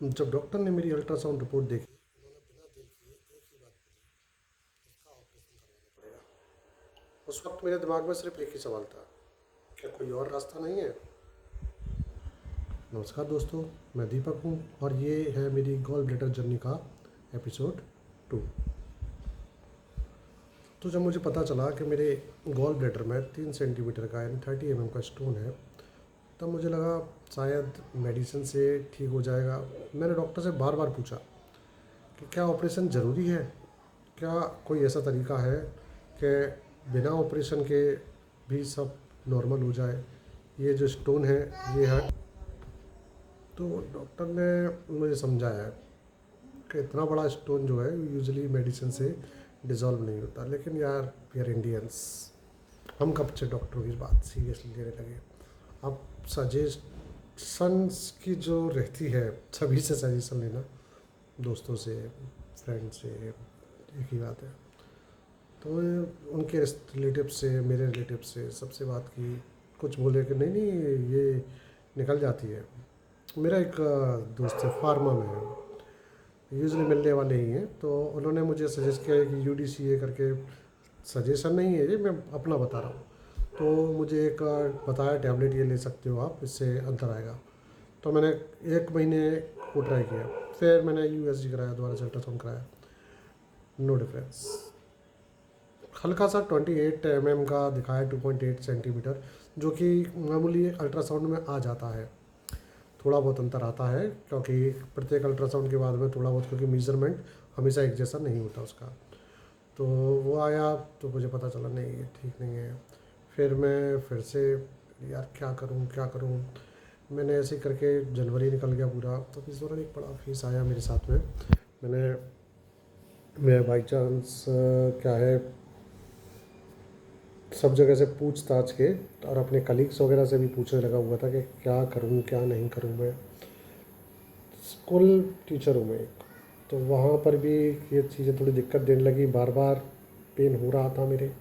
जब डॉक्टर ने मेरी अल्ट्रासाउंड रिपोर्ट देखी, उन्होंने बिना देर किए एक ही बात बोली, इसका ऑपरेशन करवाना पड़ेगा। उस वक्त मेरे दिमाग में सिर्फ एक ही सवाल था, क्या कोई और रास्ता नहीं है? नमस्कार दोस्तों, मैं दीपक हूँ और ये है मेरी गॉल ब्लैडर जर्नी का एपिसोड 2। तो जब मुझे पता चला कि मेरे गॉल ब्लैडर में 3 सेंटीमीटर का यानी 30 mm का स्टोन है, तब मुझे लगा शायद मेडिसिन से ठीक हो जाएगा। मैंने डॉक्टर से बार बार पूछा कि क्या ऑपरेशन ज़रूरी है, क्या कोई ऐसा तरीका है कि बिना ऑपरेशन के भी सब नॉर्मल हो जाए, ये जो स्टोन है ये है। तो डॉक्टर ने मुझे समझाया कि इतना बड़ा स्टोन जो है यूजुअली मेडिसिन से डिज़ोल्व नहीं होता, लेकिन यार वी आर इंडियंस, हम कब से डॉक्टरों की बात सीरियसली लेने लगे। अब सजेशंस की जो रहती है, सभी से सजेशन लेना, दोस्तों से, फ्रेंड से, एक ही बात है। तो उनके रिलेटिव से, मेरे रिलेटिव से सबसे बात की, कुछ बोले कि नहीं नहीं ये निकल जाती है। मेरा एक दोस्त है, फार्मा में है, यूजुअली मिलने वाले ही हैं, तो उन्होंने मुझे सजेस्ट किया है कि UDCA करके, सजेशन नहीं है ये, मैं अपना बता रहा हूँ। तो मुझे एक बताया टैबलेट ये ले सकते हो आप, इससे अंतर आएगा। तो मैंने 1 महीने को ट्राई किया, फिर मैंने USG कराया, दोबारा से अल्ट्रासाउंड कराया, नो डिफरेंस। हल्का सा 28 mm का दिखाया, 2.8 सेंटीमीटर, जो कि मामूली अल्ट्रासाउंड में आ जाता है। थोड़ा बहुत अंतर आता है क्योंकि प्रत्येक अल्ट्रासाउंड के बाद में थोड़ा बहुत, क्योंकि मेजरमेंट हमेशा एक जैसा नहीं होता उसका। तो वो आया तो मुझे पता चला नहीं ये ठीक नहीं है। फिर मैं फिर से, यार क्या करूं क्या करूं, मैंने ऐसे ही करके जनवरी निकल गया पूरा। तो इस दौरान एक बड़ा फेस आया मेरे साथ में। मैं बाई चांस क्या है, सब जगह से पूछताछ के और अपने कलीग्स वगैरह से भी पूछने लगा हुआ था कि क्या करूं क्या नहीं करूं। मैं स्कूल टीचर हूँ मैं एक, तो वहाँ पर भी ये चीज़ें थोड़ी दिक्कत देने लगी। बार बार पेन हो रहा था मेरे,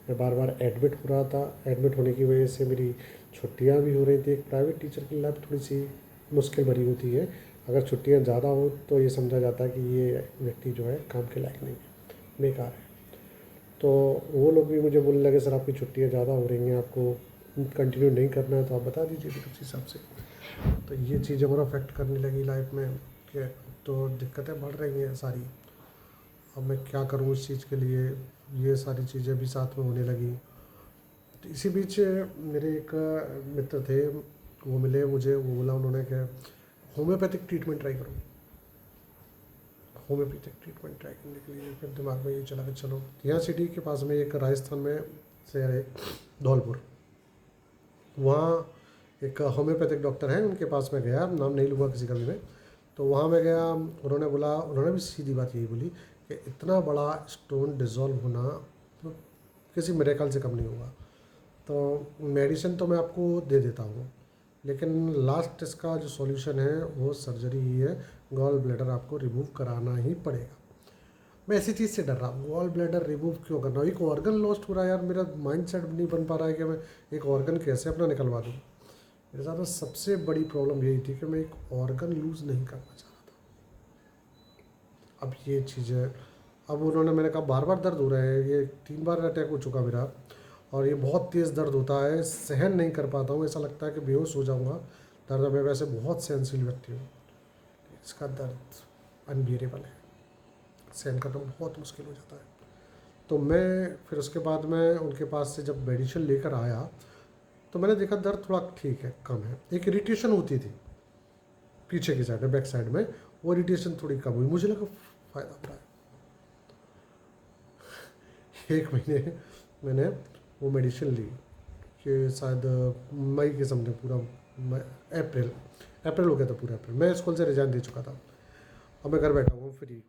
मैं बार बार एडमिट हो रहा था। एडमिट होने की वजह से मेरी छुट्टियाँ भी हो रही थी। एक प्राइवेट टीचर की लाइफ थोड़ी सी मुश्किल भरी होती है। अगर छुट्टियाँ ज़्यादा हो तो ये समझा जाता है कि ये व्यक्ति जो है काम के लायक नहीं है, बेकार है। तो वो लोग भी मुझे बोलने लगे, सर आपकी छुट्टियाँ ज़्यादा हो रही हैं, आपको कंटिन्यू नहीं करना है तो आप बता दीजिए फिर उस हिसाब से। तो ये चीज़ और अफेक्ट करने लगी लाइफ में कि तो दिक्कतें बढ़ रही हैं सारी। अब मैं क्या करूँ इस चीज़ के लिए, ये सारी चीज़ें भी साथ में होने लगी। तो इसी बीच मेरे एक मित्र थे, वो मिले मुझे, वो बोला उन्होंने कि होम्योपैथिक ट्रीटमेंट ट्राई करो। होम्योपैथिक ट्रीटमेंट ट्राई करने के लिए फिर दिमाग में ये चला कि चलो, यहाँ सिटी के पास में एक राजस्थान में शहर है धौलपुर, वहाँ एक होम्योपैथिक डॉक्टर हैं, उनके पास मैं गया, नाम नहीं लूँगा किसी का भी मैं। तो वहाँ मैं गया, उन्होंने बोला, उन्होंने भी सीधी बात यही बोली कि इतना बड़ा स्टोन डिज़ोल्व होना तो किसी मिरेकल से कम नहीं होगा। तो मेडिसिन तो मैं आपको दे देता हूँ, लेकिन लास्ट इसका जो सॉल्यूशन है वो सर्जरी ही है। गॉल ब्लैडर आपको रिमूव कराना ही पड़ेगा। मैं ऐसी चीज़ से डर रहा हूँ, गॉल ब्लैडर रिमूव क्यों करना, एक ऑर्गन लॉस्ट हो रहा है यार। मेरा माइंड सेट नहीं बन पा रहा है कि मैं एक ऑर्गन कैसे अपना निकलवा दूँ। मेरे साथ में सबसे बड़ी प्रॉब्लम यही थी कि मैं एक ऑर्गन लूज़ नहीं करना चाह रहा था। अब ये चीज़ है, अब उन्होंने, मैंने कहा बार बार दर्द हो रहा है, ये 3 बार अटैक हो चुका मेरा, और ये बहुत तेज़ दर्द होता है, सहन नहीं कर पाता हूँ, ऐसा लगता है कि बेहोश हो जाऊँगा दर्द में। वैसे बहुत सहनशील व्यक्ति हूँ, इसका दर्द अनबियरेबल है, सहन करना बहुत मुश्किल हो जाता है। तो मैं फिर उसके बाद में उनके पास से जब मेडिसिन लेकर आया तो मैंने देखा दर्द थोड़ा ठीक है, कम है। एक इरिटेशन होती थी पीछे की साइड में, बैक साइड में, वो इरिटेशन थोड़ी कम हुई, मुझे लगा फ़ायदा हो रहा है। 1 महीने मैंने वो मेडिसिन ली, कि शायद मई के समथिंग, पूरा अप्रैल अप्रैल हो गया था, पूरा अप्रैल। मैं स्कूल से रिजाइन दे चुका था, अब मैं घर बैठा हूँ फ्री,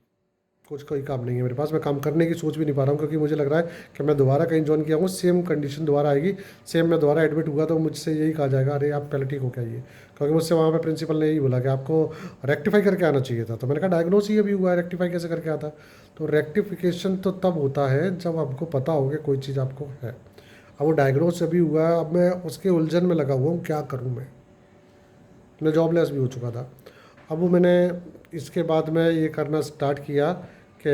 कुछ कोई काम नहीं है मेरे पास, मैं काम करने की सोच भी नहीं पा रहा हूँ, क्योंकि मुझे लग रहा है कि मैं दोबारा कहीं ज्वाइन किया हूँ, सेम कंडीशन दोबारा आएगी, सेम मैं दोबारा एडमिट हुआ तो मुझसे यही कहा जाएगा, अरे आप पहले ठीक हो क्या ये। क्योंकि मुझसे वहाँ पे प्रिंसिपल ने यही बोला कि आपको रेक्टिफाई करके आना चाहिए था। तो मैंने कहा डायग्नोस ही अभी हुआ है, रेक्टिफाई कैसे करके आता। तो रेक्टिफिकेशन तो तब होता है जब आपको पता हो कि कोई चीज़ आपको है। अब वो डायग्नोस अभी हुआ है, अब मैं उसके उलझन में लगा हुआ हूँ, क्या करूँ मैं जॉबलेस भी हो चुका था। अब वो मैंने इसके बाद में ये करना स्टार्ट किया कि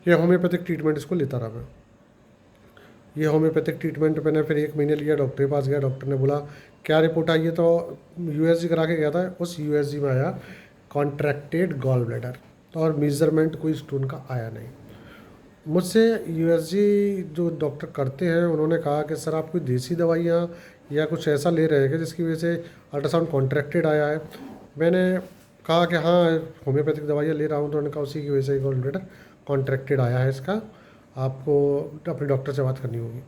ये होम्योपैथिक ट्रीटमेंट इसको लेता रहा मैं। ये होम्योपैथिक ट्रीटमेंट मैंने फिर 1 महीने लिया, डॉक्टर के पास गया, डॉक्टर ने बोला क्या रिपोर्ट आई है, तो यूएसजी करा के गया था, उस यूएसजी में आया कॉन्ट्रैक्टेड गॉल ब्लैडर, और मेजरमेंट कोई स्टोन का आया नहीं। मुझसे यूएसजी जो डॉक्टर करते हैं उन्होंने कहा कि सर आप कोई देसी दवाइयाँ या कुछ ऐसा ले रहे हैं कि जिसकी वजह से अल्ट्रासाउंड कॉन्ट्रैक्टेड आया है। मैंने कहा कि हाँ होम्योपैथिक दवाइयाँ ले रहा हूँ, तो उन्होंने कहा उसी की वजह से गॉल ब्लैडर कॉन्ट्रैक्टेड आया है, इसका आपको अपने डॉक्टर से बात करनी होगी।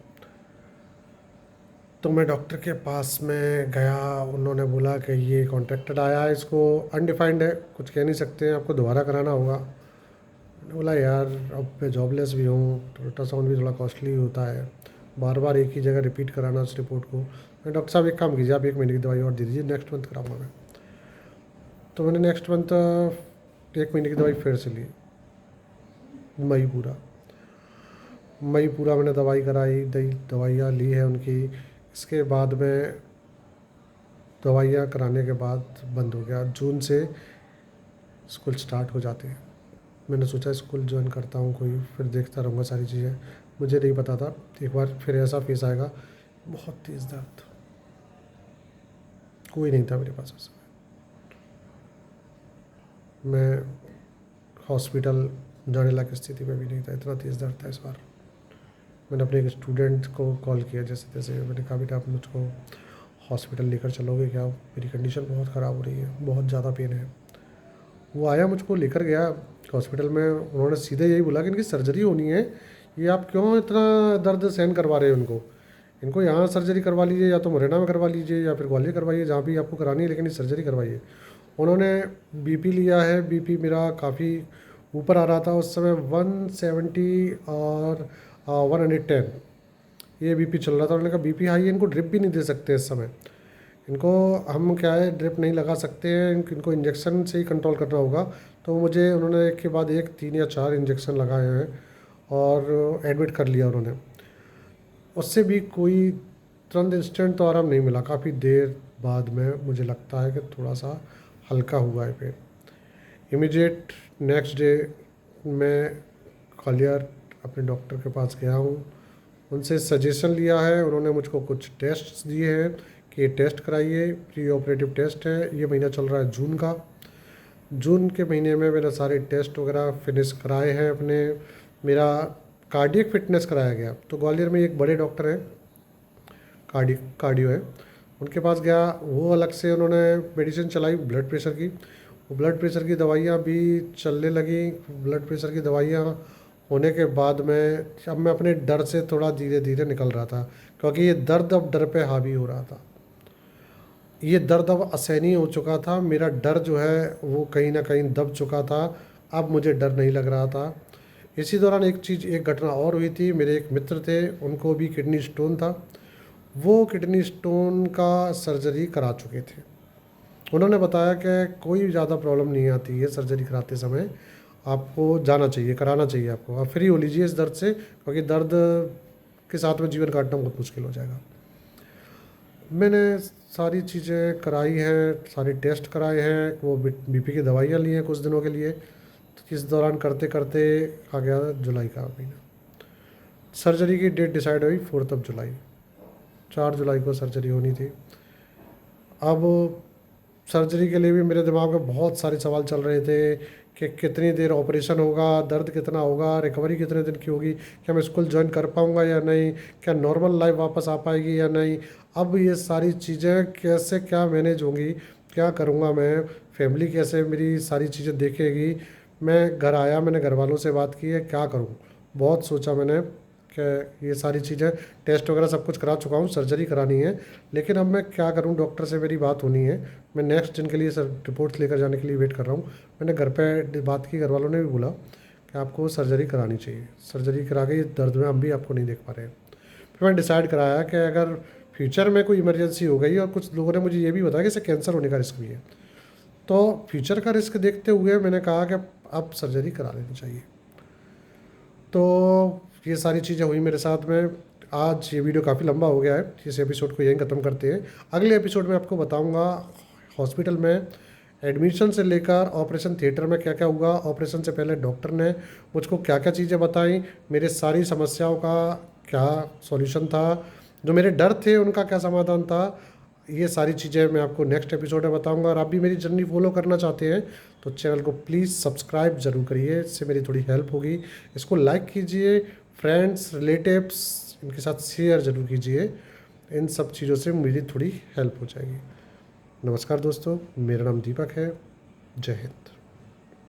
तो मैं डॉक्टर के पास में गया, उन्होंने बोला कि ये कॉन्ट्रैक्टेड आया है, इसको अनडिफाइंड है, कुछ कह नहीं सकते हैं, आपको दोबारा कराना होगा। मैंने बोला यार अब मैं जॉबलेस भी हूँ, तो अल्ट्रासाउंड भी थोड़ा कॉस्टली होता है, बार बार एक ही जगह रिपीट कराना उस रिपोर्ट को। मैं डॉक्टर साहब एक काम कीजिए, आप 1 महीने की दवाई और दे दीजिए, नेक्स्ट मंथ कराऊंगा मैं। तो मैंने नेक्स्ट मंथ 1 महीने की दवाई फिर से ली, मई पूरा मैंने दवाई कराई, दवाइयाँ ली है उनकी। इसके बाद में दवाइयाँ कराने के बाद बंद हो गया। जून से स्कूल स्टार्ट हो जाते हैं। मैंने सोचा स्कूल ज्वाइन करता हूँ कोई, फिर देखता रहूँगा सारी चीज़ें। मुझे नहीं पता था एक बार फिर ऐसा फेस आएगा, बहुत तेज़ दर्द, कोई नहीं था मेरे पास उस समय। मैं हॉस्पिटल जाने लायक स्थिति में भी नहीं था, इतना तेज़ दर्द था इस बार। मैंने अपने एक स्टूडेंट को कॉल किया जैसे तैसे, मैंने कहा बेटा आप मुझको हॉस्पिटल लेकर चलोगे क्या, मेरी कंडीशन बहुत ख़राब हो रही है, बहुत ज़्यादा पेन है। वो आया, मुझको लेकर गया हॉस्पिटल में। उन्होंने सीधे यही बोला कि इनकी सर्जरी होनी है, ये आप क्यों इतना दर्द सहन करवा रहे हो इनको, इनको यहाँ सर्जरी करवा लीजिए, या तो मुरैना में करवा लीजिए या फिर ग्वालियर करवाइए, जहाँ भी आपको करानी है, लेकिन ये सर्जरी करवाइए। उन्होंने बीपी लिया है, बीपी मेरा काफ़ी ऊपर आ रहा था उस समय, 170 और 110 ये बीपी चल रहा था। उन्होंने कहा बीपी हाई है, इनको ड्रिप भी नहीं दे सकते इस समय, इनको हम क्या है ड्रिप नहीं लगा सकते हैं, इनको इंजेक्शन से ही कंट्रोल करना होगा। तो मुझे उन्होंने एक के बाद एक 3 या 4 इंजेक्शन लगाए हैं और एडमिट कर लिया उन्होंने। उससे भी कोई तुरंत इंस्टेंट तो आराम नहीं मिला, काफ़ी देर बाद में मुझे लगता है कि थोड़ा सा हल्का हुआ है पेन। इमीडिएट नेक्स्ट डे मैं ग्वालियर अपने डॉक्टर के पास गया हूँ, उनसे सजेशन लिया है। उन्होंने मुझको कुछ टेस्ट दिए हैं कि ये टेस्ट कराइए, प्री ऑपरेटिव टेस्ट है। ये महीना चल रहा है जून का, जून के महीने में मैंने सारे टेस्ट वगैरह फिनिश कराए हैं अपने। मेरा कार्डियक फिटनेस कराया गया, तो ग्वालियर में एक बड़े डॉक्टर हैं, कार्डियो है, उनके पास गया। वो अलग से उन्होंने मेडिसिन चलाई ब्लड प्रेशर की, वो ब्लड प्रेशर की दवाइयाँ भी चलने लगी। ब्लड प्रेशर की दवाइयाँ होने के बाद में अब मैं अपने डर से थोड़ा धीरे धीरे निकल रहा था, क्योंकि ये दर्द अब डर पे हावी हो रहा था, ये दर्द अब असहनीय हो चुका था। मेरा डर जो है वो कहीं ना कहीं दब चुका था, अब मुझे डर नहीं लग रहा था। इसी दौरान एक घटना और हुई थी। मेरे एक मित्र थे, उनको भी किडनी स्टोन था, वो किडनी स्टोन का सर्जरी करा चुके थे। उन्होंने बताया कि कोई ज़्यादा प्रॉब्लम नहीं आती है सर्जरी कराते समय, आपको जाना चाहिए, कराना चाहिए, आपको आप फ्री हो लीजिए इस दर्द से, क्योंकि दर्द के साथ में जीवन काटना बहुत मुश्किल हो जाएगा। मैंने सारी चीज़ें कराई हैं, सारे टेस्ट कराए हैं, वो बीपी की दवाइयाँ ली हैं कुछ दिनों के लिए। तो इस दौरान करते करते आ गया जुलाई का महीना। सर्जरी की डेट डिसाइड हुई 4 जुलाई, 4 जुलाई को सर्जरी होनी थी। अब सर्जरी के लिए भी मेरे दिमाग में बहुत सारे सवाल चल रहे थे कि कितनी देर ऑपरेशन होगा, दर्द कितना होगा, रिकवरी कितने दिन की होगी, क्या मैं स्कूल ज्वाइन कर पाऊँगा या नहीं, क्या नॉर्मल लाइफ वापस आ पाएगी या नहीं। अब ये सारी चीज़ें कैसे क्या मैनेज होंगी, क्या करूँगा मैं, फैमिली कैसे मेरी सारी चीज़ें देखेगी। मैं घर आया, मैंने घर वालों से बात की है क्या करूँ, बहुत सोचा मैंने कि ये सारी चीज़ें टेस्ट वगैरह सब कुछ करा चुका हूँ, सर्जरी करानी है, लेकिन अब मैं क्या करूँ। डॉक्टर से मेरी बात होनी है, मैं नेक्स्ट दिन के लिए सर रिपोर्ट्स लेकर जाने के लिए वेट कर रहा हूँ। मैंने घर पे बात की, घर वालों ने भी बोला कि आपको सर्जरी करानी चाहिए, सर्जरी करा के दर्द में हम भी आपको नहीं देख पा रहे हैं। फिर मैंने डिसाइड कराया कि अगर फ्यूचर में कोई इमरजेंसी हो गई, और कुछ लोगों ने मुझे ये भी बताया कि इसे कैंसर होने का रिस्क भी है, तो फ्यूचर का रिस्क देखते हुए मैंने कहा कि अब सर्जरी करा लेनी चाहिए। तो ये सारी चीज़ें हुई मेरे साथ में। आज ये वीडियो काफ़ी लंबा हो गया है, इस एपिसोड को यहीं ख़त्म करते हैं। अगले एपिसोड में आपको बताऊंगा हॉस्पिटल में एडमिशन से लेकर ऑपरेशन थिएटर में क्या क्या हुआ, ऑपरेशन से पहले डॉक्टर ने मुझको क्या क्या चीज़ें बताई, मेरे सारी समस्याओं का क्या सॉल्यूशन था, जो मेरे डर थे उनका क्या समाधान था, ये सारी चीज़ें मैं आपको नेक्स्ट एपिसोड में बताऊंगा। और आप भी मेरी जर्नी फॉलो करना चाहते हैं तो चैनल को प्लीज़ सब्सक्राइब ज़रूर करिए, इससे मेरी थोड़ी हेल्प होगी। इसको लाइक कीजिए, फ्रेंड्स रिलेटिव्स इनके साथ शेयर ज़रूर कीजिए, इन सब चीज़ों से मेरी थोड़ी हेल्प हो जाएगी। नमस्कार दोस्तों, मेरा नाम दीपक है। जय हिंद।